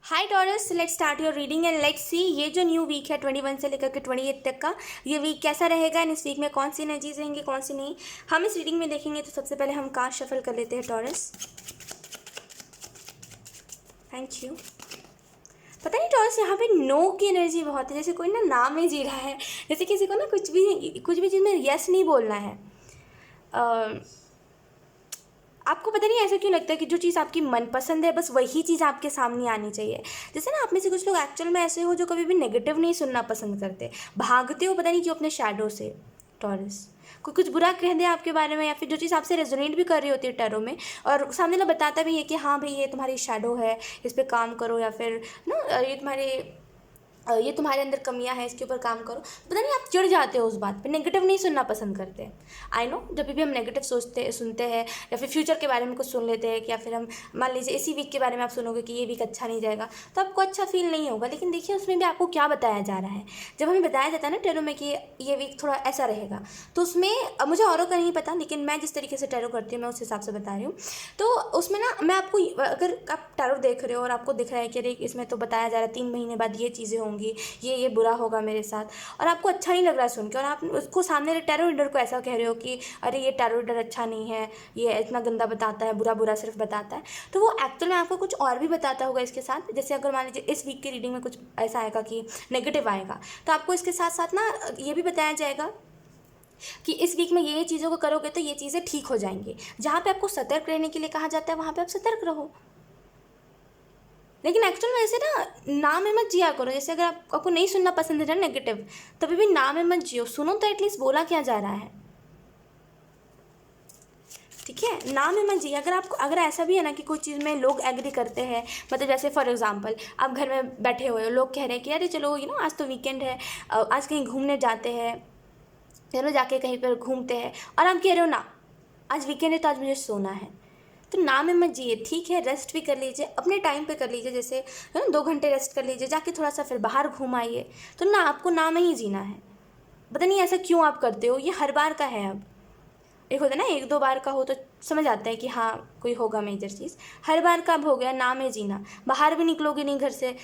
Hi taurus, let's start your reading and let's see ये जो new week है 21 से लेकर के 28 तक का, ये वीक कैसा रहेगा एंड इस वीक में कौन सी एनर्जीज रहेंगी कौन सी नहीं, हम इस रीडिंग में देखेंगे। तो सबसे पहले हम कार्ड शफल कर लेते हैं टॉरस। Thank you. पता नहीं टॉरस, यहाँ पे नो की एनर्जी बहुत है, जैसे कोई ना नाम ही जी रहा है, जैसे किसी को ना कुछ भी चीज़ में यस नहीं बोलना है। आपको पता नहीं ऐसा क्यों लगता है कि जो चीज़ आपकी मनपसंद है बस वही चीज़ आपके सामने आनी चाहिए। जैसे ना आप में से कुछ लोग एक्चुअल में ऐसे हो जो कभी भी नेगेटिव नहीं सुनना पसंद करते, भागते हो पता नहीं क्यों अपने शैडो से। टॉरस, कोई कुछ बुरा कह दे आपके बारे में या फिर जो चीज़ आपसे रेजोनेट भी कर रही होती है टैरो में, और सामने वाला बताता भी है कि हाँ भाई ये तुम्हारी शैडो है, इस पर काम करो, या फिर ना ये तुम्हारे अंदर कमियां हैं, इसके ऊपर काम करो। पता नहीं आप चिढ़ जाते हो उस बात पे, नेगेटिव नहीं सुनना पसंद करते। आई नो, जब भी हम नेगेटिव सुनते हैं या फिर फ्यूचर के बारे में कुछ सुन लेते हैं कि या फिर हम मान लीजिए इसी वीक के बारे में आप सुनोगे कि ये वीक अच्छा नहीं जाएगा, तो आपको अच्छा फील नहीं होगा। लेकिन देखिए उसमें भी आपको क्या बताया जा रहा है। जब हमें बताया जाता है ना टैरो में कि ये वीक थोड़ा ऐसा रहेगा, तो उसमें मुझे औरों का नहीं पता, लेकिन मैं जिस तरीके से टैरो करती हूँ मैं उस हिसाब से बता रही हूँ। तो उसमें ना मैं आपको, अगर आप टैरो देख रहे हो और आपको दिख रहा है कि अरे इसमें तो बताया जा रहा है 3 महीने बाद ये चीज़ें होंगी, ये बुरा होगा मेरे साथ, और आपको अच्छा नहीं लग रहा है सुन के, और आप उसको सामने टैरो रीडर को ऐसा कह रहे हो कि अरे ये टैरो रीडर अच्छा नहीं है, ये इतना गंदा बताता है, बुरा बुरा सिर्फ बताता है, तो वो एक्चुअल में आपको कुछ और भी बताता होगा इसके साथ। जैसे अगर मान लीजिए इस वीक की रीडिंग में कुछ ऐसा आएगा कि नेगेटिव आएगा, तो आपको इसके साथ साथ ना ये भी बताया जाएगा कि इस वीक में ये चीज़ों को करोगे तो ये चीज़ें ठीक हो जाएंगी। जहाँ पे आपको सतर्क रहने के लिए कहा जाता है वहाँ पे आप सतर्क रहो। लेकिन एक्चुअल में ऐसे ना नाम में मत जिया करो। जैसे अगर आपको नहीं सुनना पसंद है ना नेगेटिव, तभी भी नाम में मत जियो, सुनो तो एटलीस्ट बोला क्या जा रहा है, ठीक है। नाम में मत जिए। अगर ऐसा भी है ना कि कोई चीज़ में लोग एग्री करते हैं, मतलब जैसे फॉर एग्जांपल आप घर में बैठे हुए हो, लोग कह रहे हैं कि अरे चलो आज तो वीकेंड है, आज कहीं घूमने जाते हैं, चलो जाके कहीं पर घूमते हैं, और आप कह रहे हो ना आज वीकेंड है तो आज मुझे सोना है, तो ना में मत जिए। ठीक है, रेस्ट भी कर लीजिए, अपने टाइम पे कर लीजिए, जैसे 2 घंटे रेस्ट कर लीजिए, जाके थोड़ा सा फिर बाहर घूम आइए। तो ना आपको ना में ही जीना है। पता नहीं ऐसा क्यों आप करते हो, ये हर बार का है। अब एक होता है ना, 1-2 बार का हो तो समझ आता है कि हाँ कोई होगा मेजर चीज़, हर बार का अब हो गया ना में जीना। बाहर भी निकलोगे नहीं घर से,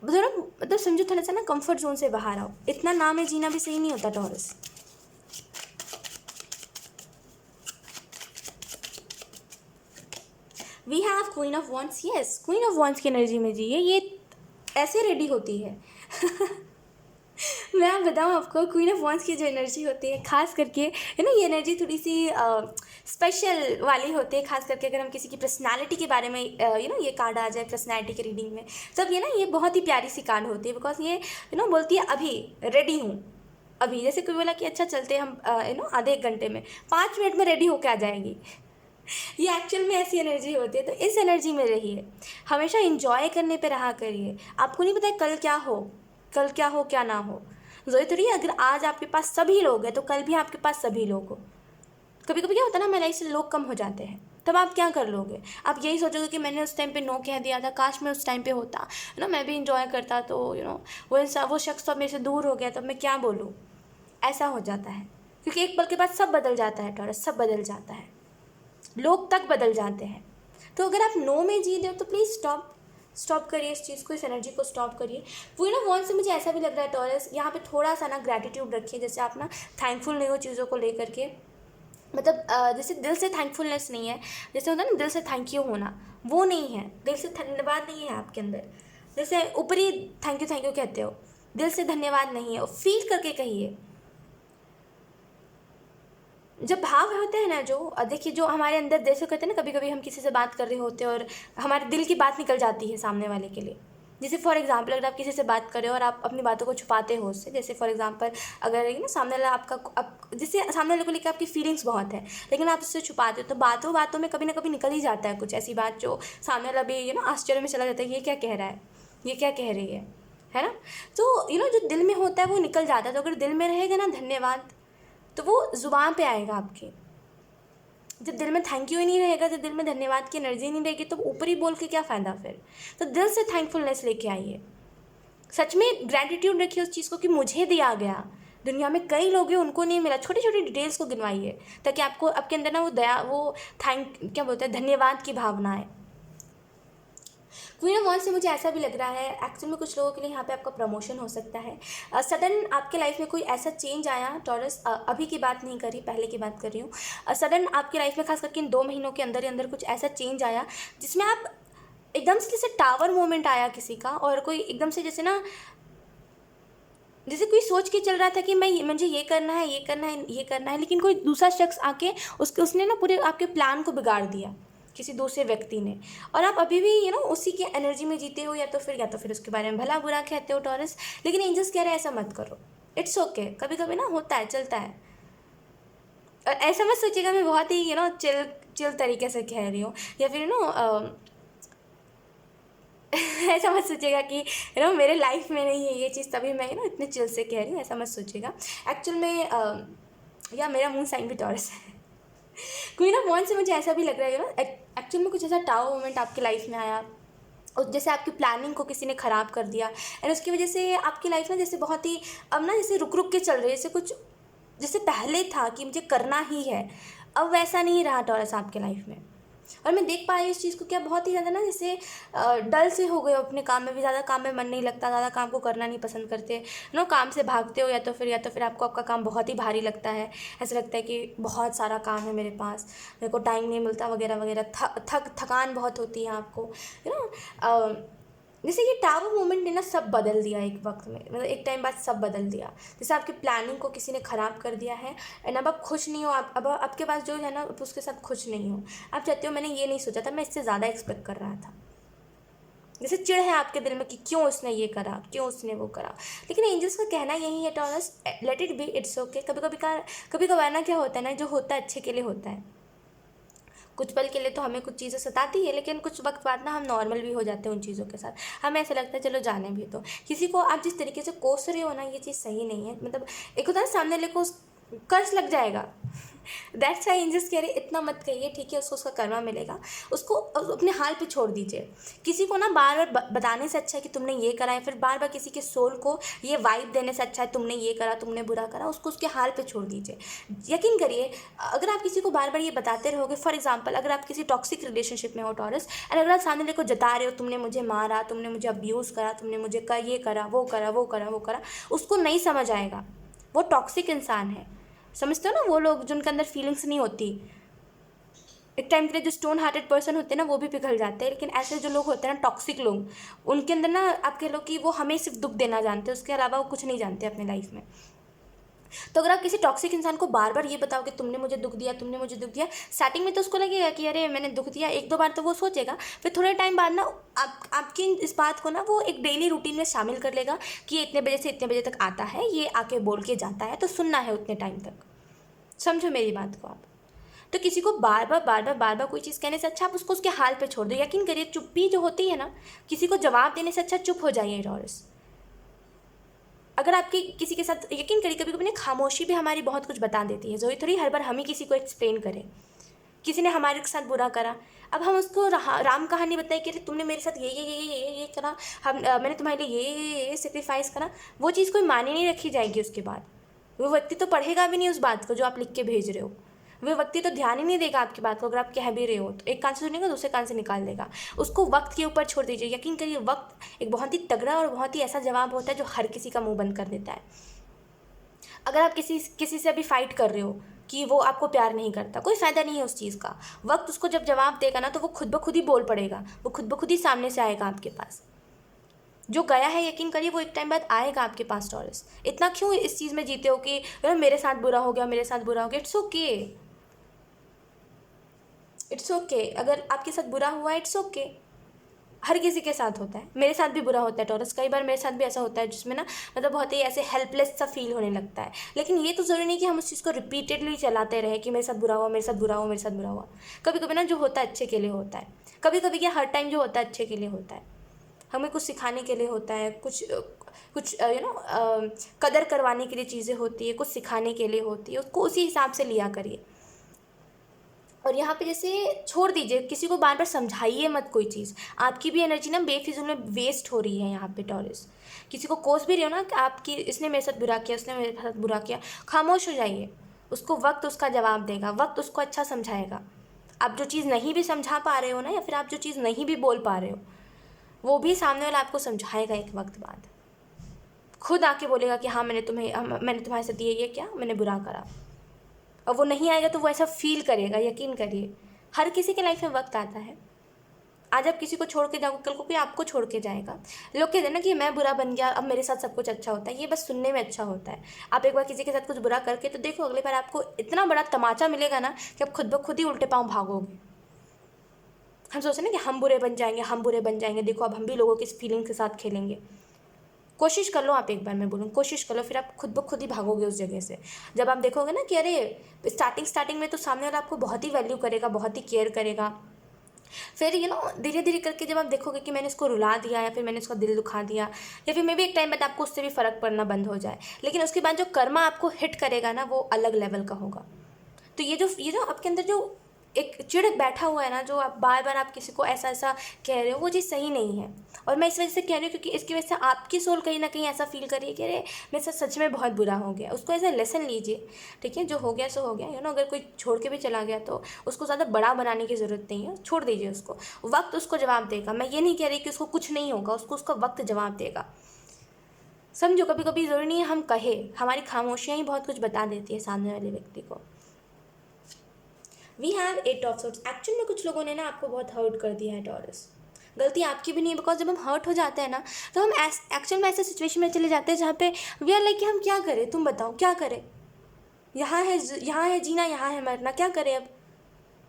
मतलब समझो थोड़ा सा ना कंफर्ट जोन से बाहर आओ। इतना ना में जीना भी सही नहीं होता Taurus. We have queen of wands. Yes, queen of wands की एनर्जी में जी ये ऐसे रेडी होती है। मैं बताऊँ आपको, क्वीन ऑफ वॉन्ड्स की जो एनर्जी होती है खास करके है ना, ये एनर्जी थोड़ी सी स्पेशल वाली होती है। खास करके अगर हम किसी की पर्सनालिटी के बारे में ये कार्ड आ जाए पर्सनालिटी के रीडिंग में, तब ये बहुत ही प्यारी सी कार्ड होती है। बिकॉज ये बोलती है अभी रेडी हूँ। अभी जैसे कोई बोला कि अच्छा चलते हम आधे 1 घंटे में, 5 मिनट में रेडी होके आ जाएंगी। ये एक्चुअल में ऐसी एनर्जी होती है। तो इस एनर्जी में रहिए, हमेशा इंजॉय करने पे रहा करिए। आपको नहीं पता है कल क्या हो क्या ना हो। ज़रूरी थोड़ी है अगर आज आपके पास सभी लोग हैं तो कल भी आपके पास सभी लोग हो। कभी कभी क्या होता है ना, हमारी लाइफ से लोग कम हो जाते हैं, तब आप क्या कर लोगे? आप यही सोचोगे कि मैंने उस टाइम पे नो कह दिया था, काश मैं उस टाइम पे होता, मैं भी इंजॉय करता, तो वो शख्स तो मेरे से दूर हो गया, तो मैं क्या बोलूँ। ऐसा हो जाता है, क्योंकि एक पल के बाद सब बदल जाता है टॉरस, सब बदल जाता है, लोग तक बदल जाते हैं। तो अगर आप नो में जी रहे हो तो प्लीज़ स्टॉप करिए इस चीज़ को, इस एनर्जी को स्टॉप करिए। वो वॉन्ट से मुझे ऐसा भी लग रहा है टॉरस, यहाँ पे थोड़ा सा ना ग्रैटिट्यूड रखिए। जैसे आप ना थैंकफुल नहीं हो चीज़ों को लेकर के, मतलब जैसे दिल से थैंकफुलनेस नहीं है। जैसे होता है ना दिल से थैंक यू होना, वो नहीं है। दिल से धन्यवाद नहीं है आपके अंदर। जैसे ऊपरी थैंक यू कहते हो, दिल से धन्यवाद नहीं है, और फील करके कहिए। जब भाव होते हैं ना, जो देखिए जो हमारे अंदर, जैसे कहते हैं ना, कभी कभी हम किसी से बात कर रहे होते हैं और हमारे दिल की बात निकल जाती है सामने वाले के लिए। जैसे फॉर एग्जांपल अगर आप किसी से बात कर रहे हो और आप अपनी बातों को छुपाते हो उससे, जैसे फॉर एग्जांपल अगर सामने वाला जैसे सामने वाले को लेकर आपकी फीलिंग्स बहुत है, लेकिन आप उससे छुपाते हो, तो बातों बातों में कभी ना कभी निकल ही जाता है कुछ ऐसी बात जो सामने वाला भी आश्चर्य में चला जाता है, ये क्या कह रहा है, ये क्या कह रही है ना। तो जो दिल में होता है वो निकल जाता है। तो अगर दिल में रहेगा ना धन्यवाद, तो वो ज़ुबान पे आएगा आपके। जब दिल में थैंक यू ही नहीं रहेगा, जब दिल में धन्यवाद की एनर्जी नहीं रहेगी, तो ऊपर ही बोल के क्या फ़ायदा फिर। तो दिल से थैंकफुलनेस लेके आइए, सच में ग्रैटिट्यूड रखिए उस चीज़ को कि मुझे दिया गया, दुनिया में कई लोग हैं उनको नहीं मिला। छोटी छोटी डिटेल्स को गिनवाइए, ताकि आपको आपके अंदर ना वो दया, वो क्या बोलते हैं, धन्यवाद की भावना है। क्वीन ऑफ वॉन्ड्स से मुझे ऐसा भी लग रहा है एक्चुअल में कुछ लोगों के लिए यहाँ पे आपका प्रमोशन हो सकता है। सडन आपके लाइफ में कोई ऐसा चेंज आया टॉरस, अभी की बात नहीं कर रही, पहले की बात कर रही हूँ। सडन आपकी लाइफ में खास करके इन 2 महीनों के अंदर ही अंदर कुछ ऐसा चेंज आया जिसमें आप एकदम से, जैसे टावर मोमेंट आया किसी का, और कोई एकदम से जैसे ना, जैसे कोई सोच के चल रहा था कि मुझे ये करना है, ये करना है, ये करना है, लेकिन कोई दूसरा शख्स आके उसने ना पूरे आपके प्लान को बिगाड़ दिया, किसी दूसरे व्यक्ति ने। और आप अभी भी उसी की एनर्जी में जीते हो, या तो फिर उसके बारे में भला बुरा कहते हो टॉरस। लेकिन एंजल्स कह रहे हैं ऐसा मत करो, इट्स ओके। कभी कभी ना होता है, चलता है। और ऐसा मत सोचिएगा मैं बहुत ही चिल तरीके से कह रही हूँ, या फिर ऐसा मत सोचिएगा कि मेरे लाइफ में नहीं है ये चीज़ तभी मैं इतने चिल से कह रही हूँ, ऐसा मत सोचिएगा। एक्चुअल में या मेरा मून साइन भी टॉरस है। क्वीन ऑफ वॉन्ड्स से मुझे ऐसा भी लग रहा है एक्चुअल में कुछ ऐसा टावर मोमेंट आपकी लाइफ में आया, और जैसे आपकी प्लानिंग को किसी ने ख़राब कर दिया, एंड उसकी वजह से आपकी लाइफ ना जैसे बहुत ही अब ना जैसे रुक रुक के चल रही है, जैसे कुछ जैसे पहले था कि मुझे करना ही है, अब वैसा नहीं रहा टॉरस आपके लाइफ में। और मैं देख पा रही हूँ इस चीज़ को, क्या बहुत ही ज़्यादा ना जैसे डल से हो गए हो अपने काम में भी, ज़्यादा काम में मन नहीं लगता, ज़्यादा काम को करना नहीं पसंद करते, काम से भागते हो, या तो फिर आपको आपका काम बहुत ही भारी लगता है। ऐसा लगता है कि बहुत सारा काम है मेरे पास, मेरे को टाइम नहीं मिलता वगैरह वगैरह, थकान बहुत होती है आपको, जैसे ये टावर मोमेंट ने ना सब बदल दिया एक वक्त में, मतलब एक टाइम बाद सब बदल दिया। जैसे आपकी प्लानिंग को किसी ने ख़राब कर दिया है, एंड अब आप खुश नहीं हो, अब आपके पास जो है ना आप उसके साथ खुश नहीं हो। आप चाहते हो मैंने ये नहीं सोचा था, मैं इससे ज़्यादा एक्सपेक्ट कर रहा था। जैसे चिढ़ है आपके दिल में कि क्यों उसने ये करा, क्यों उसने वो करा। लेकिन एंजल्स का कहना यही है taurus, let it be, it's okay. कभी कभार ना क्या होता है ना, जो होता है अच्छे के लिए होता है। कुछ पल के लिए तो हमें कुछ चीज़ें सताती है, लेकिन कुछ वक्त बाद ना हम नॉर्मल भी हो जाते हैं उन चीज़ों के साथ। हमें ऐसा लगता है चलो जाने भी तो। किसी को आप जिस तरीके से कोस रहे हो ना, ये चीज़ सही नहीं है। मतलब एक होता है सामने वाले को कर्ज लग जाएगा। दैट्स वाई एंजल्स कह रहे इतना मत कहिए, ठीक है, उसको उसका कर्मा मिलेगा, उसको अपने हाल पे छोड़ दीजिए। किसी को ना बार बार बताने से अच्छा है कि तुमने ये करा है, फिर बार बार किसी के सोल को ये वाइब देने से अच्छा है तुमने ये करा, तुमने बुरा करा, उसको उसके हाल पे छोड़ दीजिए। यकीन करिए, अगर आप किसी को बार बार ये बताते रहोगे, फॉर एग्जाम्पल अगर आप किसी टॉक्सिक रिलेशनशिप में हो टॉरस, और अगर आप सामने को जता रहे हो तुमने मुझे मारा, तुमने मुझे अब्यूज़ करा, तुमने मुझे ये करा, वो करा, वो करा, वो करा, उसको नहीं समझ आएगा। वो टॉक्सिक इंसान है, समझते हो ना, वो लोग जिनके अंदर फीलिंग्स नहीं होती। एक टाइम के लिए जो स्टोन हार्टेड पर्सन होते हैं ना, वो भी पिघल जाते हैं। लेकिन ऐसे जो लोग होते हैं ना, टॉक्सिक लोग, उनके अंदर ना आप कह लो कि वो हमें सिर्फ दुख देना जानते हैं, उसके अलावा वो कुछ नहीं जानते अपने लाइफ में। तो अगर आप किसी टॉक्सिक इंसान को बार बार ये बताओगे तुमने मुझे दुख दिया, तुमने मुझे दुख दिया, स्टार्टिंग में तो उसको लगेगा कि अरे मैंने दुख दिया, 1-2 बार तो वो सोचेगा। फिर थोड़े टाइम बाद ना आपकी इस बात को ना वो एक डेली रूटीन में शामिल कर लेगा कि ये इतने बजे से इतने बजे तक आता है, ये आके बोल के जाता है, तो सुनना है उतने टाइम तक। समझो मेरी बात को आप। तो किसी को बार बार कोई चीज़ कहने से अच्छा आप उसको उसके हाल पे छोड़ दो। यकीन करिए, चुप्पी जो होती है ना, किसी को जवाब देने से अच्छा चुप हो जाइए टॉरस। अगर आपकी किसी के साथ, यकीन करिए, कभी कभी ना खामोशी भी हमारी बहुत कुछ बता देती है। ज़रूरी थोड़ी हर बार हम ही किसी को एक्सप्लेन करें। किसी ने हमारे साथ बुरा करा, अब हम उसको राम कहानी बताई कि तुमने मेरे साथ ये करा, मैंने तुम्हारे लिए ये सेक्रीफाइस करा, वो चीज़ कोई माने नहीं रखी जाएगी उसके बाद। वो व्यक्ति तो पढ़ेगा भी नहीं उस बात को जो आप लिख के भेज रहे हो। वो व्यक्ति तो ध्यान ही नहीं देगा आपकी बात को। अगर आप कह भी रहे हो तो एक कान से सुनेगा, दूसरे कान से निकाल देगा। उसको वक्त के ऊपर छोड़ दीजिए। यकीन करिए, वक्त एक बहुत ही तगड़ा और बहुत ही ऐसा जवाब होता है जो हर किसी का मुंह बंद कर देता है। अगर आप किसी से अभी फाइट कर रहे हो कि वो आपको प्यार नहीं करता, कोई फ़ायदा नहीं है उस चीज़ का। वक्त उसको जब जवाब देगा ना, तो वो खुद ब खुद ही बोल पड़ेगा, वो खुद ब खुद ही सामने से आएगा आपके पास। जो गया है, यकीन करिए, वो एक टाइम बाद आएगा आपके पास टॉरस। इतना क्यों इस चीज़ में जीते हो कि मेरे साथ बुरा हो गया, मेरे साथ बुरा हो गया। It's okay, it's okay. अगर आपके साथ बुरा हुआ, इट्स ओके। हर किसी के साथ होता है, मेरे साथ भी बुरा होता है टॉरस। कई बार मेरे साथ भी ऐसा होता है जिसमें ना मतलब बहुत ही ऐसे हेल्पलेस सा फील होने लगता है। लेकिन ये तो ज़रूरी नहीं कि हम उस चीज़ को रिपीटेडली चलाते रहे कि मेरे साथ बुरा हुआ, मेरे साथ बुरा हुआ, मेरे साथ बुरा हुआ। कभी कभी ना जो होता है अच्छे के लिए होता है। कभी कभी क्या, हर टाइम जो होता है अच्छे के लिए होता है। हमें कुछ सिखाने के लिए होता है, कुछ कदर करवाने के लिए चीज़ें होती है, कुछ सिखाने के लिए होती है, उसको उसी हिसाब से लिया करिए। और यहाँ पे जैसे छोड़ दीजिए, किसी को बार बार समझाइए मत कोई चीज़। आपकी भी एनर्जी ना बेफिजूल में वेस्ट हो रही है यहाँ पे टॉरस। किसी को कोस भी रहे हो ना कि आपकी इसने मेरे साथ बुरा किया, उसने मेरे साथ बुरा किया, खामोश हो जाइए। उसको वक्त उसका जवाब देगा, वक्त उसको अच्छा समझाएगा। आप जो चीज़ नहीं भी समझा पा रहे हो ना, या फिर आप जो चीज़ नहीं भी बोल पा रहे हो, वो भी सामने वाला आपको समझाएगा एक वक्त बाद, खुद आके बोलेगा कि हाँ मैंने तुम्हारे साथ ये किया, मैंने बुरा करा। और वो नहीं आएगा तो वो ऐसा फील करेगा, यकीन करिए। हर किसी के लाइफ में वक्त आता है। आज आप किसी को छोड़ के जाओगे, कल को कोई आपको छोड़ के जाएगा। लोग कहते हैं ना कि मैं बुरा बन गया, अब मेरे साथ सब कुछ अच्छा होता है, ये बस सुनने में अच्छा होता है। आप एक बार किसी के साथ कुछ बुरा करके तो देखो, अगली बार आपको इतना बड़ा तमाचा मिलेगा ना कि आप खुद ब खुद ही उल्टे पाँव भागोगे। हम सोचते हैं ना कि हम बुरे बन जाएंगे, हम बुरे बन जाएंगे, देखो अब हम भी लोगों की इस फीलिंग के साथ खेलेंगे। कोशिश कर लो आप, एक बार मैं बोलूँ कोशिश कर लो, फिर आप खुद ब खुद ही भागोगे उस जगह से। जब आप देखोगे ना कि अरे स्टार्टिंग में तो सामने वाला आपको बहुत ही वैल्यू करेगा, बहुत ही केयर करेगा, फिर धीरे धीरे करके जब आप देखोगे कि मैंने इसको रुला दिया या फिर मैंने इसका दिल दुखा दिया, या फिर मे भी एक टाइम बाद आपको उससे भी फ़र्क पड़ना बंद हो जाए, लेकिन उसके बाद जो कर्मा आपको हिट करेगा ना वो अलग लेवल का होगा। तो ये जो आपके अंदर जो एक चिड़ बैठा हुआ है ना, जो आप बार बार आप किसी को ऐसा ऐसा कह रहे हो, वो चीज़ सही नहीं है। और मैं इस वजह से कह रही हूँ क्योंकि इसकी वजह से आपकी सोल कहीं ना कहीं ऐसा फील करिए कि अरे मेरे साथ सच में बहुत बुरा हो गया। उसको ऐसा लेसन लीजिए, ठीक है, जो हो गया सो हो गया। अगर कोई छोड़ के भी चला गया तो उसको ज़्यादा बड़ा बनाने की ज़रूरत नहीं है, छोड़ दीजिए उसको, वक्त उसको जवाब देगा। मैं ये नहीं कह रही कि उसको कुछ नहीं होगा, उसको उसका वक्त जवाब देगा। समझो, कभी कभी ज़रूरी नहीं है हम कहे, हमारी खामोशियाँ ही बहुत कुछ बता देती है सामने वाले व्यक्ति को। We have 8 of sorts. Actual में कुछ लोगों ने ना आपको बहुत हर्ट कर दिया है टॉरस। गलती आपकी भी नहीं है, बिकॉज जब हम हर्ट हो जाते हैं ना तो हम एक्चुअल में ऐसे सिचुएशन में चले जाते हैं जहाँ पे वी आर लाइक कि हम क्या करें, तुम बताओ क्या करें। यहाँ है जीना, यहाँ है मरना, क्या करें अब,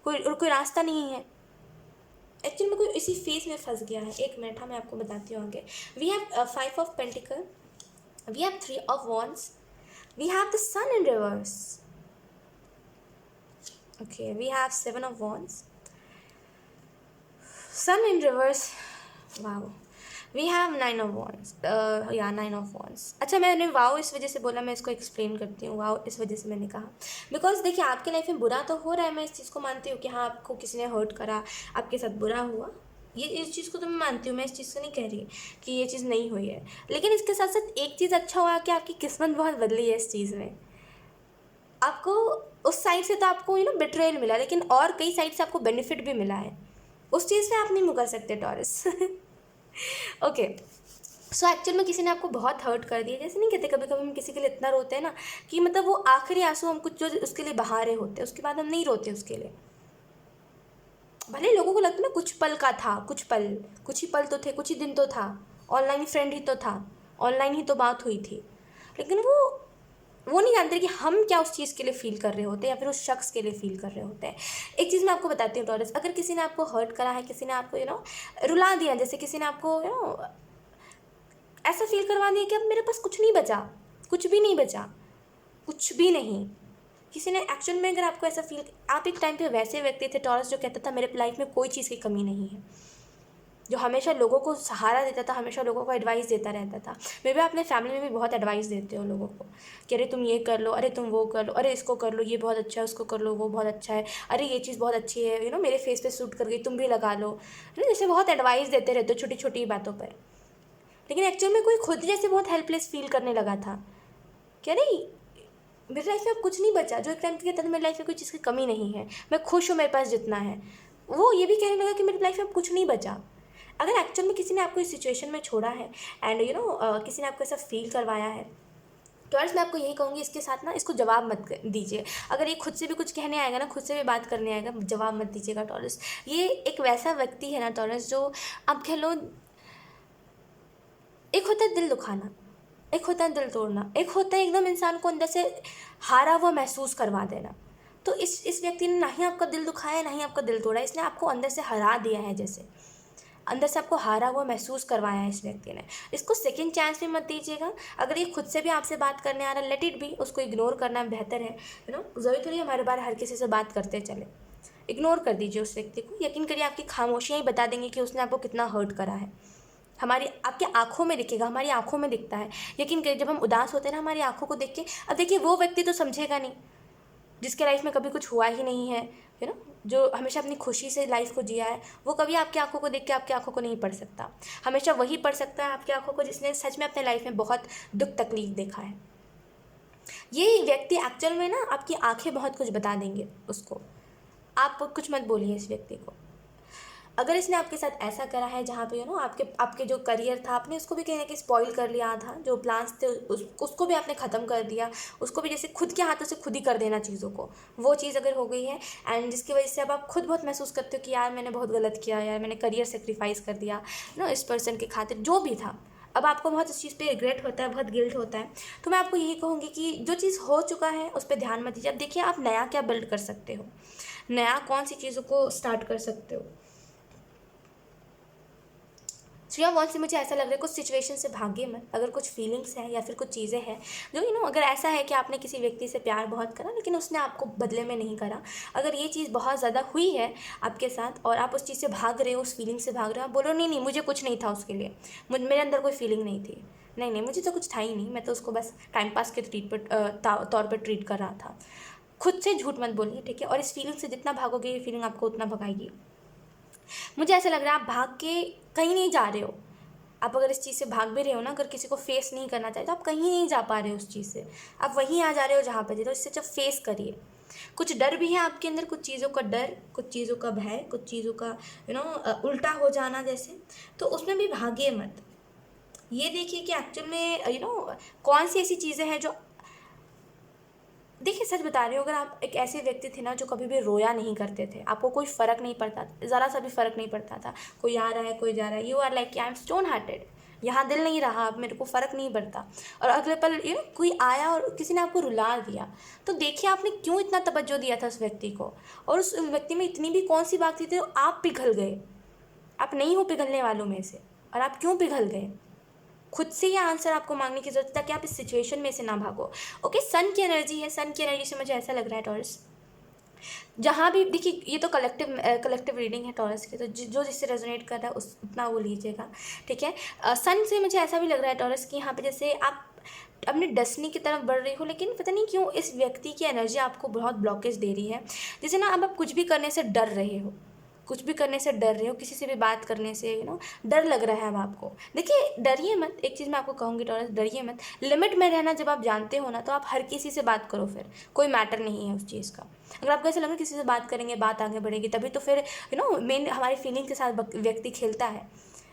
कोई रास्ता नहीं है। एक्चुअल में कोई इसी फेज में फंस गया है। एक मिनट, हाँ मैं आपको बताती हूँ आगे। We have 5 of pentacles, we have 3 of wands, we have the sun in reverse, okay, we have 7 of wands, sun in reverse, wow, we have 9 of wands, 9 of wands। अच्छा, मैंने वाओ इस वजह से बोला, मैं इसको एक्सप्लेन करती हूँ। वाओ इस वजह से मैंने कहा बिकॉज देखिए आपके लाइफ में बुरा तो हो रहा है, मैं इस चीज़ को मानती हूँ कि हाँ आपको किसी ने हर्ट करा, आपके साथ बुरा हुआ, ये इस चीज़ को तो मैं मानती हूँ, मैं इस चीज़ से नहीं कह रही कि ये चीज़ नहीं हुई है। लेकिन इसके साथ साथ एक चीज़ अच्छा हुआ कि आपकी किस्मत बहुत बदली है इस चीज़ में। आपको उस साइड से तो आपको बिट्रेयल मिला, लेकिन और कई साइड से आपको बेनिफिट भी मिला है। उस चीज़ से आप नहीं मुकर सकते टॉरस। ओके, सो एक्चुअल में किसी ने आपको बहुत हर्ट कर दिया। जैसे नहीं कहते, कभी कभी हम किसी के लिए इतना रोते हैं ना कि मतलब वो आखिरी आंसू हम कुछ जो उसके लिए बहा रहे होते हैं, उसके बाद हम नहीं रोते उसके लिए। भले लोगों को लगता है ना कुछ पल का था, कुछ ही पल तो थे, कुछ ही दिन तो था, ऑनलाइन फ्रेंड ही तो था, ऑनलाइन ही तो बात हुई थी, लेकिन वो नहीं जानते कि हम क्या उस चीज़ के लिए फ़ील कर रहे होते हैं या फिर उस शख्स के लिए फ़ील कर रहे होते हैं। एक चीज़ मैं आपको बताती हूँ टॉरस, अगर किसी ने आपको हर्ट करा है, किसी ने आपको रुला दिया, जैसे किसी ने आपको ऐसा फील करवा दिया कि अब मेरे पास कुछ नहीं बचा, कुछ भी नहीं बचा, कुछ भी नहीं। किसी ने एक्चुअल में अगर आपको ऐसा फील, आप एक टाइम पे वैसे व्यक्ति थे टॉरस जो कहता था मेरे लाइफ में कोई चीज़ की कमी नहीं है, जो हमेशा लोगों को सहारा देता था, हमेशा लोगों को एडवाइस देता रहता था। मे भी अपने फैमिली में भी बहुत एडवाइस देते हो लोगों को कि अरे तुम ये कर लो, अरे तुम वो कर लो, अरे इसको कर लो, ये बहुत अच्छा है, उसको कर लो, वो बहुत अच्छा है, अरे ये चीज़ बहुत अच्छी है, मेरे फेस पे सूट कर गई, तुम भी लगा लो, जैसे बहुत एडवाइस देते रहते हो छोटी छोटी बातों पर। लेकिन एक्चुअल में कोई खुद जैसे बहुत हेल्पलेस फील करने लगा था कि अरे मेरी लाइफ में अब कुछ नहीं बचा। जो एक टाइम कहता था मेरी लाइफ में कोई चीज़ की कमी नहीं है, मैं खुश हूँ मेरे पास जितना है, वो ये भी कहने लगा कि मेरी लाइफ में अब कुछ नहीं बचा। अगर एक्चुअल में किसी ने आपको इस सिचुएशन में छोड़ा है एंड किसी ने आपको ऐसा फील करवाया है, टॉरस मैं आपको यही कहूँगी, इसके साथ ना इसको जवाब मत दीजिए। अगर ये खुद से भी कुछ कहने आएगा ना, खुद से भी बात करने आएगा, जवाब मत दीजिएगा टॉरस। ये एक वैसा व्यक्ति है ना टॉरस, जो आप कह लो, एक होता है दिल दुखाना, एक होता है दिल तोड़ना, एक होता है एकदम इंसान को अंदर से हारा हुआ महसूस करवा देना। तो इस व्यक्ति ने ना ही आपका दिल दुखाया है, ना ही आपका दिल तोड़ा, इसने आपको अंदर से हरा दिया है, जैसे अंदर से आपको हारा हुआ महसूस करवाया है इस व्यक्ति ने। इसको सेकंड चांस भी मत दीजिएगा। अगर ये खुद से भी आपसे बात करने आ रहा है, लेट इट बी, उसको इग्नोर करना बेहतर है। ज़रूरी थोड़ी हमारे बार हर किसी से बात करते चले, इग्नोर कर दीजिए उस व्यक्ति को। यकीन करिए आपकी खामोशियाँ ही बता देंगी कि उसने आपको कितना हर्ट करा है। हमारी आपके आंखों में दिखेगा, हमारी आंखों में दिखता है। यकीन करिए जब हम उदास होते हैं ना, हमारी आंखों को देख के, अब देखिए वो व्यक्ति तो समझेगा नहीं जिसके लाइफ में कभी कुछ हुआ ही नहीं है, जो हमेशा अपनी खुशी से लाइफ को जिया है, वो कभी आपकी आंखों को देख के आपकी आंखों को नहीं पढ़ सकता। हमेशा वही पढ़ सकता है आपकी आंखों को जिसने सच में अपने लाइफ में बहुत दुख तकलीफ देखा है। ये व्यक्ति एक्चुअल में ना आपकी आंखें बहुत कुछ बता देंगे उसको। आप कुछ मत बोलिए इस व्यक्ति को। अगर इसने आपके साथ ऐसा करा है जहाँ पे आपके आपके जो करियर था आपने उसको भी कहीं ना कहीं स्पॉइल कर लिया था, जो प्लान्स थे उसको भी आपने ख़त्म कर दिया, उसको भी जैसे खुद के हाथों से खुद ही कर देना चीज़ों को, वो चीज़ अगर हो गई है एंड जिसकी वजह से अब आप खुद बहुत महसूस करते हो कि यार मैंने बहुत गलत किया, यार मैंने करियर सेक्रीफाइस कर दिया इस पर्सन के खातिर, जो भी था, अब आपको बहुत इस चीज़ पे रिग्रेट होता है, बहुत गिल्ट होता है। तो मैं आपको यही कहूँगी कि जो चीज़ हो चुका है उस पर ध्यान मत दीजिए। अब देखिए आप नया क्या बिल्ड कर सकते हो, नया कौन सी चीज़ों को स्टार्ट कर सकते हो। श्रेया वॉन से मुझे ऐसा लग रहा है कुछ सिचुएशन से भागिए मत। अगर कुछ फीलिंग्स हैं या फिर कुछ चीज़ें हैं जो अगर ऐसा है कि आपने किसी व्यक्ति से प्यार बहुत करा लेकिन उसने आपको बदले में नहीं करा, अगर ये चीज़ बहुत ज़्यादा हुई है आपके साथ और आप उस चीज़ से भाग रहे हो, उस फीलिंग से भाग रहे हो, आप बोलो नहीं नहीं मुझे कुछ नहीं था उसके लिए, मेरे अंदर कोई फीलिंग नहीं थी, नहीं नहीं मुझे तो कुछ था ही नहीं, मैं तो उसको बस टाइम पास के तौर पर ट्रीट कर रहा था। खुद से झूठ मत बोलिए, ठीक है। और इस फीलिंग से जितना भागोगे ये फीलिंग आपको उतना भगाएगी। मुझे ऐसा लग रहा है आप भाग के कहीं नहीं जा रहे हो। आप अगर इस चीज़ से भाग भी रहे हो ना, अगर किसी को फेस नहीं करना चाहे तो आप कहीं नहीं जा पा रहे हो उस चीज़ से, आप वहीं आ जा रहे हो जहाँ पे थे। तो इससे जब फेस करिए, कुछ डर भी है आपके अंदर, कुछ चीज़ों का डर, कुछ चीज़ों का भय, कुछ चीज़ों का उल्टा हो जाना जैसे, तो उसमें भी भागिए मत। ये देखिए कि एक्चुअल में कौन सी ऐसी चीज़ें हैं जो, देखिए सच बता रही हूँ, अगर आप एक ऐसे व्यक्ति थे ना जो कभी भी रोया नहीं करते थे, आपको कोई फ़र्क नहीं पड़ता, ज़रा सा भी फ़र्क नहीं पड़ता था, कोई आ रहा है कोई जा रहा है, you are like I am stone hearted, यहाँ दिल नहीं रहा, अब मेरे को फ़र्क नहीं पड़ता। और अगले पल कोई आया और किसी ने आपको रुला दिया, तो देखिए आपने क्यों इतना तवज्जो दिया था उस व्यक्ति को, और उस व्यक्ति में इतनी भी कौन सी बात थी, तो आप पिघल गए। आप नहीं हो पिघलने वालों में से, और आप क्यों पिघल गए, खुद से ये आंसर आपको मांगने की जरूरत है ताकि आप इस सिचुएशन में से ना भागो। ओके, सन की एनर्जी है, सन की एनर्जी से मुझे ऐसा लग रहा है टॉरस, जहाँ भी देखिए ये तो कलेक्टिव रीडिंग है टॉरस की, तो जो जिससे रेजोनेट कर रहा है उस उतना वो लीजिएगा, ठीक है। सन से मुझे ऐसा भी लग रहा है टॉरस कि यहाँ पे जैसे आप अपने डेस्टिनी की तरफ बढ़ रही हो, लेकिन पता नहीं क्यों इस व्यक्ति की एनर्जी आपको बहुत ब्लॉकेज दे रही है। जैसे ना अब आप कुछ भी करने से डर रहे हो, कुछ भी करने से डर रहे हो, किसी से भी बात करने से डर लग रहा है अब आपको। देखिए डरिए मत, एक चीज़ मैं आपको कहूँगी टॉरस, डरिए मत, लिमिट में रहना जब आप जानते हो ना तो आप हर किसी से बात करो, फिर कोई मैटर नहीं है उस चीज़ का। अगर आपको ऐसा लगे किसी से बात करेंगे बात आगे बढ़ेगी, तभी तो फिर मेन हमारी फीलिंग के साथ व्यक्ति खेलता है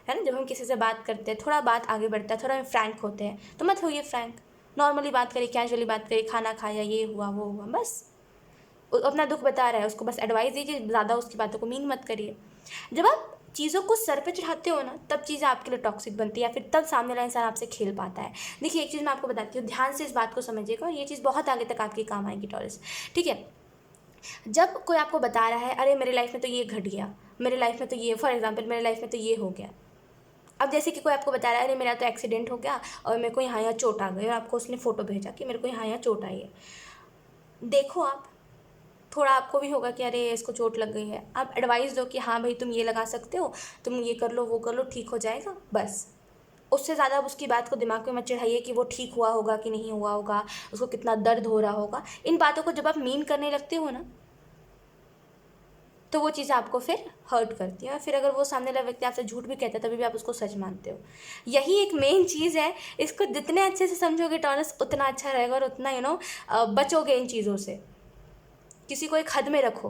ना। जब हम किसी से बात करते हैं थोड़ा बात आगे बढ़ता है, थोड़ा हम फ्रैंक होते हैं, तो मत होइए फ्रैंक, नॉर्मली बात करिए, कैजुअली बात करिए, खाना खाया, ये हुआ वो हुआ, बस अपना दुख बता रहा है उसको बस एडवाइस दीजिए, ज़्यादा उसकी बातों को मीन मत करिए। जब आप चीज़ों को सर पे चढ़ाते हो ना तब चीज़ें आपके लिए टॉक्सिक बनती है, या फिर तब सामने वाला इंसान आपसे खेल पाता है। देखिए एक चीज़ मैं आपको बताती हूँ, ध्यान से इस बात को समझिएगा, और ये चीज़ बहुत आगे तक आपके काम आएगी टॉरस, ठीक है। जब कोई आपको बता रहा है अरे मेरे लाइफ में तो ये घट गया, मेरे लाइफ में तो ये, फॉर एग्जाम्पल मेरे लाइफ में तो ये हो गया, अब जैसे कि कोई आपको बता रहा है अरे मेरा तो एक्सीडेंट हो गया और मेरे को यहाँ चोट आ गई, और आपको उसने फ़ोटो भेजा कि मेरे को यहाँ चोट आई है, देखो आप थोड़ा आपको भी होगा कि अरे इसको चोट लग गई है, आप एडवाइस दो कि हाँ भाई तुम ये लगा सकते हो, तुम ये कर लो वो कर लो, ठीक हो जाएगा, बस। उससे ज़्यादा अब उसकी बात को दिमाग में मत चढ़ाइए कि वो ठीक हुआ होगा कि नहीं हुआ होगा, उसको कितना दर्द हो रहा होगा। इन बातों को जब आप मीन करने लगते हो ना तो वो चीज़ आपको फिर हर्ट करती है, और फिर अगर वो सामने वाला व्यक्ति आपसे झूठ भी कहता है तभी भी आप उसको सच मानते हो। यही एक मेन चीज़ है, इसको जितने अच्छे से समझोगे टॉरस उतना अच्छा रहेगा, और उतना बचोगे इन चीज़ों से। किसी को एक हद में रखो,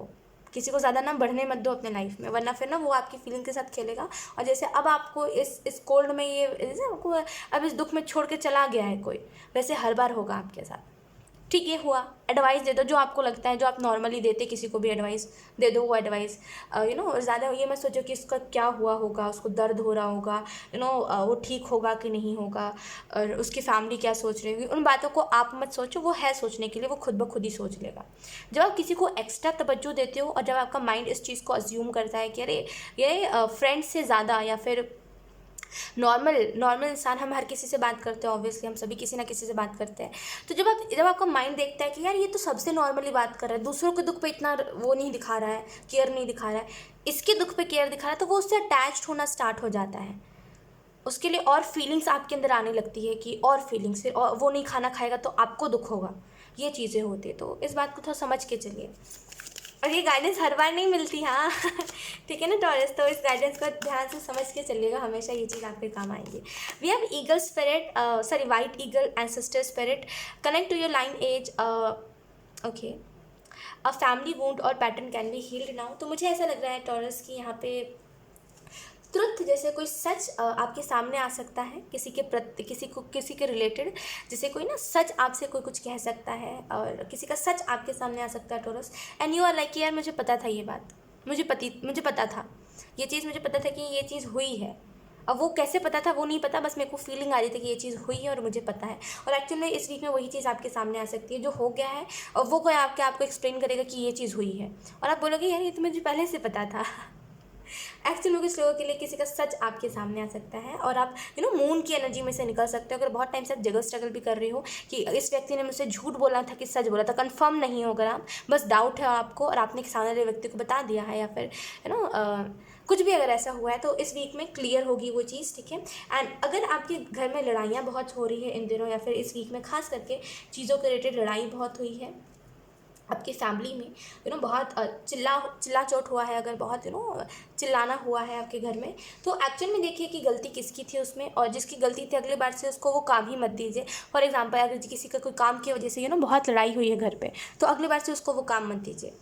किसी को ज़्यादा ना बढ़ने मत दो अपने लाइफ में, वरना फिर ना वो आपकी फीलिंग के साथ खेलेगा। और जैसे अब आपको इस कोल्ड में ये जैसे आपको अब इस दुख में छोड़ के चला गया है कोई, वैसे हर बार होगा आपके साथ। ठीक है, हुआ, एडवाइस दे दो जो आपको लगता है, जो आप नॉर्मली देते किसी को भी एडवाइस दे दो, वो एडवाइस ज़्यादा ये मत सोचो कि इसका क्या हुआ होगा, उसको दर्द हो रहा होगा, वो ठीक होगा कि नहीं होगा, और उसकी फैमिली क्या सोच रही होगी, उन बातों को आप मत सोचो, वो है सोचने के लिए, वो खुद ब खुद ही सोच लेगा। जब आप किसी को एक्स्ट्रा तवज्जो देते हो और जब आपका माइंड इस चीज़ को अज्यूम करता है कि अरे ये फ्रेंड्स से ज़्यादा, या फिर नॉर्मल इंसान, हम हर किसी से बात करते हैं, ऑब्वियसली हम सभी किसी ना किसी से बात करते हैं, तो जब आपका माइंड देखता है कि यार ये तो सबसे नॉर्मली बात कर रहा है, दूसरों के दुख पे इतना वो नहीं दिखा रहा है, केयर नहीं दिखा रहा है, इसके दुख पे केयर दिखा रहा है, तो वो उससे अटैच्ड होना स्टार्ट हो जाता है, उसके लिए और फीलिंग्स आपके अंदर आने लगती है कि और फीलिंग्स, फिर और वो नहीं खाना खाएगा तो आपको दुख होगा, ये चीज़ें होती है। तो इस बात को थोड़ा समझ के चलिए, और ये गाइडेंस हर बार नहीं मिलती, हाँ ठीक है ना टॉरस, तो इस गाइडेंस को ध्यान से समझ के चलिएगा, हमेशा ये चीज़ आपके काम आएंगी। We have eagle spirit, sorry white eagle ancestor spirit, connect to your lineage, okay, a family wound or pattern can be healed now. तो मुझे ऐसा लग रहा है टॉरस कि यहाँ पे ट्रुथ जैसे कोई सच आपके सामने आ सकता है, किसी के प्रति, किसी के रिलेटेड, जैसे कोई ना सच आपसे कोई कुछ कह सकता है और किसी का सच आपके सामने आ सकता है Taurus, and you are like यार मुझे पता था ये बात, मुझे पता था ये चीज़, मुझे पता था कि ये चीज़ हुई है। अब वो कैसे पता था वो नहीं पता, बस मेरे को फीलिंग आ रही थी कि ये चीज़ हुई है और मुझे पता है। और एक्चुअली में इस वीक में वही चीज़ आपके सामने आ सकती है जो हो गया है, और वो कोई आपको एक्सप्लेन करेगा कि ये चीज़ हुई है, और आप बोलोगे यार ये तो मुझे पहले से पता था। एक्चुअली में कुछ लोगों के लिए किसी का सच आपके सामने आ सकता है और आप मून की एनर्जी में से निकल सकते हो। अगर बहुत टाइम से आप जगह स्ट्रगल भी कर रही हो कि इस व्यक्ति ने मुझसे झूठ बोला था कि सच बोला था, कंफर्म नहीं हो, अगर आप बस डाउट है आपको और आपने सामने वाले व्यक्ति को बता दिया है, या फिर कुछ भी अगर ऐसा हुआ है, तो इस वीक में क्लियर होगी वो चीज़, ठीक है। एंड अगर आपके घर में लड़ाइयाँ बहुत हो रही है इन दिनों, या फिर इस वीक में खास करके चीज़ों के रिलेटेड लड़ाई बहुत हुई है आपकी फैमिली में, बहुत चिल्ला चोट हुआ है, अगर बहुत चिल्लाना हुआ है आपके घर में, तो एक्चुअल में देखिए कि गलती किसकी थी उसमें, और जिसकी गलती थी अगली बार से उसको वो काम ही मत दीजिए। फॉर एग्जांपल अगर किसी का कोई काम की वजह से बहुत लड़ाई हुई है घर पे, तो अगली बार से उसको वो काम मत दीजिए।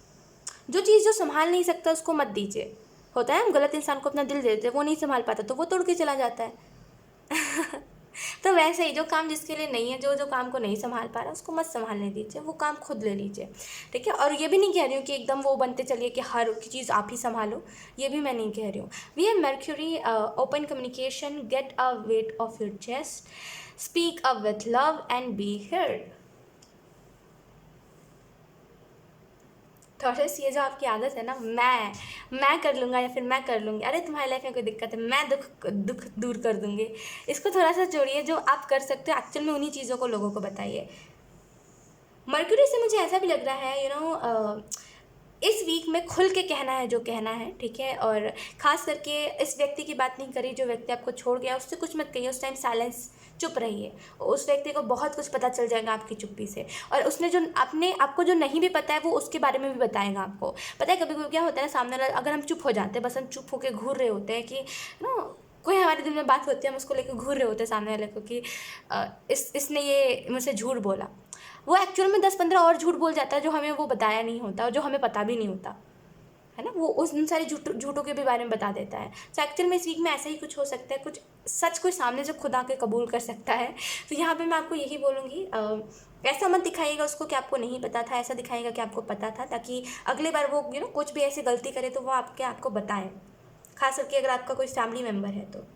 जो चीज़ जो संभाल नहीं सकता उसको मत दीजिए। होता है हम गलत इंसान को अपना दिल दे देते हैं, वो नहीं संभाल पाता तो वो तोड़ के चला जाता है। तो वैसे ही जो काम जिसके लिए नहीं है, जो काम को नहीं संभाल पा रहा, उसको मत संभालने दीजिए, वो काम खुद ले लीजिए, ठीक है। और ये भी नहीं कह रही हूँ कि एकदम वो बनते चलिए कि हर चीज़ आप ही संभालो, ये भी मैं नहीं कह रही हूँ। We have Mercury, open communication, get a weight off your chest, speak up with love and be heard. Thoughts, ये जो आपकी आदत है ना, मैं कर लूँगा या फिर मैं कर लूँगी, अरे तुम्हारी लाइफ में कोई दिक्कत है, मैं दुख दूर कर दूँगी, इसको थोड़ा सा छोड़िए। जो आप कर सकते हो एक्चुअल में उन्हीं चीज़ों को लोगों को बताइए। मर्क्यूरी से मुझे ऐसा भी लग रहा है इस वीक में खुल के कहना है जो कहना है, ठीक है। और ख़ास करके इस व्यक्ति की बात नहीं करी जो व्यक्ति आपको छोड़ गया, उससे कुछ मत कहिए, उस टाइम साइलेंस, चुप रहिए। उस व्यक्ति को बहुत कुछ पता चल जाएगा आपकी चुप्पी से, और उसने जो आपको जो नहीं भी पता है वो उसके बारे में भी बताएगा आपको। पता है कभी कभी क्या होता है ना, सामने वाला, अगर हम चुप हो जाते हैं, बस हम चुप होकर घूर रहे होते हैं कि कोई हमारे दिल में बात होती है, हम उसको लेकर घूर रहे होते हैं सामने वाले को कि इसने ये मुझसे झूठ बोला, वो एक्चुअल में 10-15 और झूठ बोल जाता है जो हमें वो बताया नहीं होता और जो हमें पता भी नहीं होता है ना, वो उन सारे झूठों के भी बारे में बता देता है। तो एक्चुअल में इस वीक में ऐसा ही कुछ हो सकता है, कुछ सच कोई सामने से खुद आके कबूल कर सकता है। तो यहाँ पे मैं आपको यही बोलूँगी, ऐसा मत दिखाइएगा उसको कि आपको नहीं पता था, ऐसा दिखाइएगा कि आपको पता था, ताकि अगली बार वो कुछ भी ऐसी गलती करे तो वो आपको बताएं, खास करके अगर आपका कोई फैमिली मेम्बर है तो।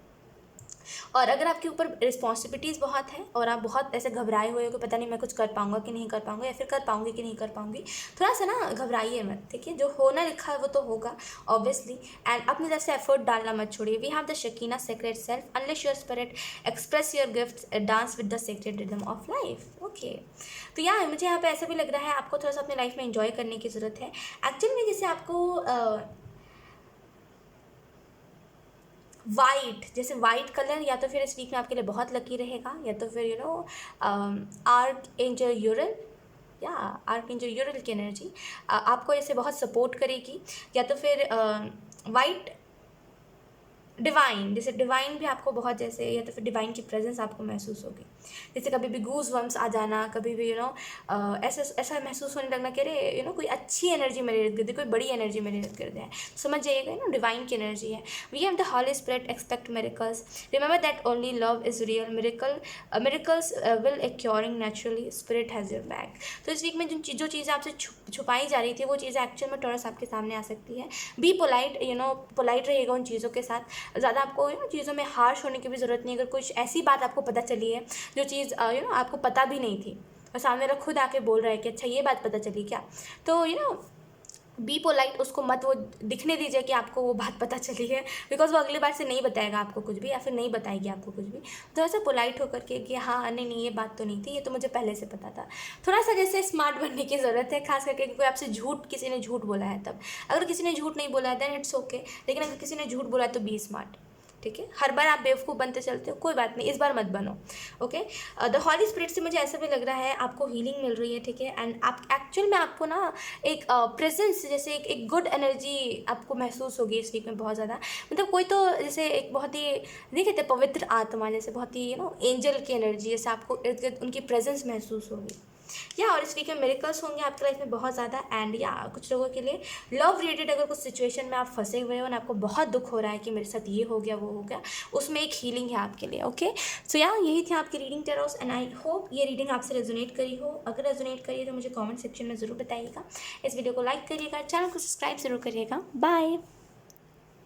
और अगर आपके ऊपर रिस्पॉन्सिबिलिटीज़ बहुत है और आप बहुत ऐसे घबराए हुए हो कि पता नहीं मैं कुछ कर पाऊँगा कि नहीं कर पाऊँगा, या फिर कर पाऊँगी कि नहीं कर पाऊँगी, थोड़ा सा ना घबराइए मत, ठीक है। जो होना लिखा है वो तो होगा ऑब्वियसली, एंड अपनी तरफ से एफर्ट डालना मत छोड़िए। We have the Shekinah sacred self, unleash your spirit express your gift, dance with the sacred rhythm of life. Okay, तो यार मुझे यहाँ पे ऐसा भी लग रहा है आपको थोड़ा सा अपनी लाइफ में एंजॉय करने की ज़रूरत है। एक्चुअल में जैसे आपको वाइट, जैसे वाइट कलर या तो फिर इस वीक में आपके लिए बहुत लकी रहेगा, या तो फिर आर्क एंजल यूरल, या आर्क एंजल यूरल की एनर्जी आपको जैसे बहुत सपोर्ट करेगी, या तो फिर वाइट डिवाइन, जैसे डिवाइन भी आपको बहुत जैसे, या तो फिर डिवाइन की प्रेजेंस आपको महसूस होगी, जैसे कभी भी गूज वम्स आ जाना, कभी भी ऐसा महसूस होने लगना कि अरे कोई अच्छी एनर्जी मेरे इर्द गिर्द, कोई बड़ी एनर्जी मेरे इर्द गिर्द है, समझ जाइएगा डिवाइन की एनर्जी है। We have the holy spirit, expect miracles, remember that only love is real, miracles will occurring naturally, spirit has your back. तो इस वीक में जो चीज़ें आपसे छुपाई जा रही थी वो चीज़ें एक्चुअल में टॉरस आपके सामने आ सकती है। बी पोलाइट, पोलाइट रहिएगा उन चीज़ों के साथ, ज़्यादा आपको चीज़ों में हार्श होने की भी ज़रूरत नहीं। अगर कुछ ऐसी बात आपको पता चली है जो चीज़ आपको पता भी नहीं थी और सामने वाला खुद आके बोल रहा है कि अच्छा ये बात पता चली क्या, तो बी पोलाइट, उसको मत वो दिखने दीजिए कि आपको वो बात पता चली है, बिकॉज वो अगली बार से नहीं बताएगा आपको कुछ भी, या फिर नहीं बताएगी आपको कुछ भी। तो ऐसा पोलाइट होकर के कि हाँ नहीं ये बात तो नहीं थी, ये तो मुझे पहले से पता था। थोड़ा सा जैसे स्मार्ट बनने की ज़रूरत है, खास करके कोई आपसे किसी ने झूठ बोला है तब। अगर किसी ने झूठ नहीं बोला है देन इट्स ओके, लेकिन अगर किसी ने झूठ बोला है तो बी स्मार्ट, ठीक है। हर बार आप बेवकूफ़ बनते चलते हो, कोई बात नहीं, इस बार मत बनो, ओके। द हॉली स्पिरिट से मुझे ऐसा भी लग रहा है आपको हीलिंग मिल रही है, ठीक है। एंड आप एक्चुअल में आपको ना एक प्रेजेंस, जैसे एक गुड एनर्जी आपको महसूस होगी इस वीक में बहुत ज़्यादा, मतलब कोई तो जैसे एक बहुत ही नहीं कहते पवित्र आत्मा, जैसे बहुत ही एंजल की एनर्जी, जैसे आपको इर्द गिर्द उनकी प्रेजेंस महसूस होगी, या और इस वीक में मिरेकल्स होंगे आपकी लाइफ में बहुत ज़्यादा। एंड या कुछ लोगों के लिए लव रिलेटेड अगर कुछ सिचुएशन में आप फंसे हुए हो ना, आपको बहुत दुख हो रहा है कि मेरे साथ ये हो गया वो हो गया, उसमें एक हीलिंग है आपके लिए। ओके, सो या यही थी आपकी reading tarots, and I hope ये रीडिंग आपसे रेजोनेट करी हो। अगर रेजोनेट करी है तो मुझे कॉमेंट सेक्शन में ज़रूर बताइएगा। इस वीडियो को लाइक करिएगा, चैनल को सब्सक्राइब जरूर करिएगा। बाय।